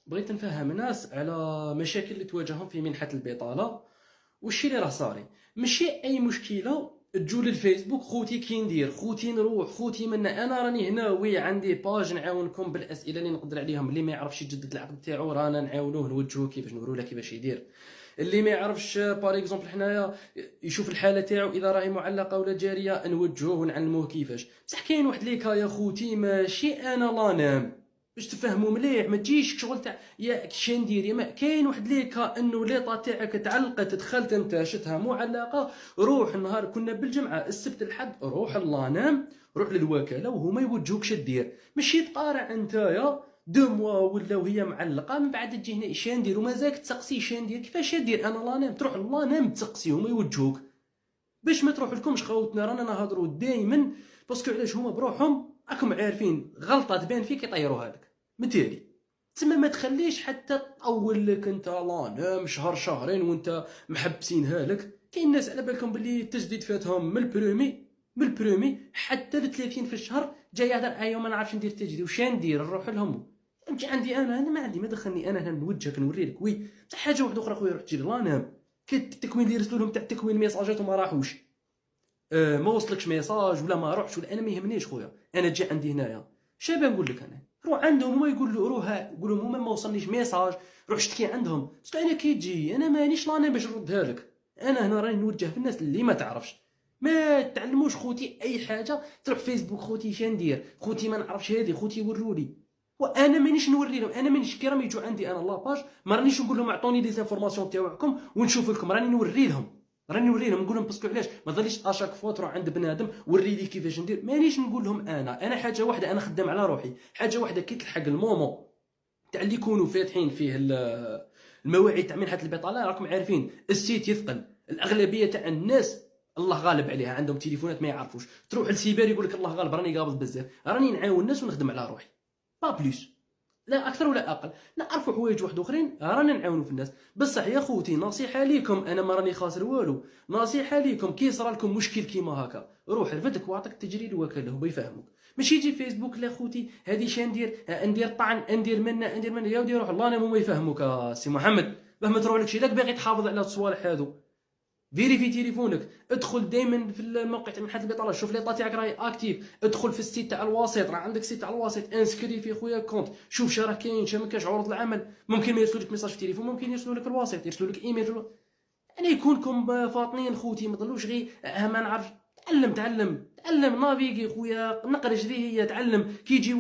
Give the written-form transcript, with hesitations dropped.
بغيت نفهم الناس على مشاكل اللي تواجههم في منحة البطالة. والشي اللي راه صاري ماشي اي مشكله تجو للفيسبوك خوتي كي ندير، خوتي نروح، خوتي منا. انا راني هنا وي عندي باج نعاونكم بالاسئله اللي نقدر عليهم. اللي ما يعرفش يجدد العقد تاعو رانا نعاونوه، نوجهوه كيفاش نورو له كيفاش يدير. اللي ما يعرفش بار اكزومبل حنايا يشوف الحاله تاعو اذا راهي معلقه ولا جاريه نوجهوه ونعلموه كيفاش. بصح كاين واحد ليكا يا خوتي ماشي انا لا نام باش تفهموا مليح. ما تجيش شغل تاع يا كشي ندير يا ما كاين واحد ليكا انه ليطا تاعك تعلقت دخلت انت شتها معلقه. روح النهار كنا بالجمعه السبت الحد روح الله نام، روح للوكاله وهما يوجهوك شدير. ماشي تقارع انت يا دو موا ولا وهي معلقه من بعد تجي هنا اش ندير ومازالك تسقسي اش ندير كيفاش ندير. انا لا نام تروح الله نام تسقسي هما يوجهوك باش ما تروح لكمش خوتنا. رانا نهضروا دائما باسكو علاش هما بروحهم راكم عارفين غلطه تبان فيك يطيروها لك مثالي. تسمى ما تخليش حتى تطول لك انت لا نام شهر شهرين وانت محبسينها لك. كاين ناس على بالكم باللي التجديد فاتهم من البرومي حتى ل 30 في الشهر جاي يهضر ايوا ما نعرفش ندير التجديد وش ندير نروح لهم. انت عندي انا ما عندي ما دخلني انا هنا نوجهك نوري لك وي. بصح حاجه واحده اخرى خويا روح تجي لا نام التكوين اللي يرسلوا لهم تاع التكوين ميساجات وما راحوش. ما وصلكش ميساج ولا ما روحش ولا انا ما يهمنيش خويا. انا تجي عندي هنايا شابه نقول لك انا روح عندهم هما يقول له روح قول لهم هما ما وصلنيش ميساج روح اشتكي عندهم. بس انا كي تجي انا مانيش لانا باش نردها لك. انا هنا راني نوجه في الناس اللي ما تعرفش. ما تعلموش خوتي اي حاجه تروح فيسبوك خوتي اش ندير خوتي ما نعرفش هذه خوتي ورولي. وانا مانيش نوري لهم. انا مانيش كي راهم يجوا عندي انا لاباج ما رانيش نقول لهم اعطوني لي زانفورماسيون تاعكم ونشوف لكم. راني نوري لهم نقول لهم باسكو علاش ما تظليش اشاك فوا تروح عند بنادم وري لي كيفاش ندير. مانيش نقول لهم انا حاجه واحده انا خدام على روحي. حاجه واحده كي تلحق المومون تاع اللي يكونوا فاتحين فيه المواعيد تاع منحه البطاله راكم عارفين السيت يثقل. الاغلبيه تاع الناس الله غالب عليها عندهم تليفونات ما يعرفوش. تروح للسيبر يقول لك الله غالب راني قابض بزاف راني نعاون الناس ونخدم على روحي با بليس لا اكثر ولا اقل. نعرفوا حوايج واحد اخرين رانا نعاونوا في الناس. بصح يا خوتي نصيحه ليكم انا ما راني خاسر والو. نصيحه ليكم كي صرا لكم مشكل كيما هكا روح رفدك واعطيك تجري الوكاله هما يفهموك. ماشي يجي فيسبوك لا خوتي هذه شا ندير طعن ندير منا يا ودي روح الله انا هما يفهموك سي محمد. باه ما تروحلكش اذاك باغي تحافظ على الصوالح هذو فيريفي تليفونك. ادخل دائما في الموقع تاع منحه البطاله شوف ليطا تاعك راهي اكتيف. ادخل في السيت تاع الوسيط راه عندك سيت تاع الوسيط انسكري في خويا كونت شوف شا راه كاين شا ما كاينش عروض العمل. ممكن ما يرسلوا لك ميساج في التليفون ممكن يرسلوا لك الوسيط يرسلوا لك ايميل. يعني يكونكم فاطنين خوتي ما تضلوش غير ما نعرف. تعلم نافيغي خويا نقرش ذي هي تعلم كي يجي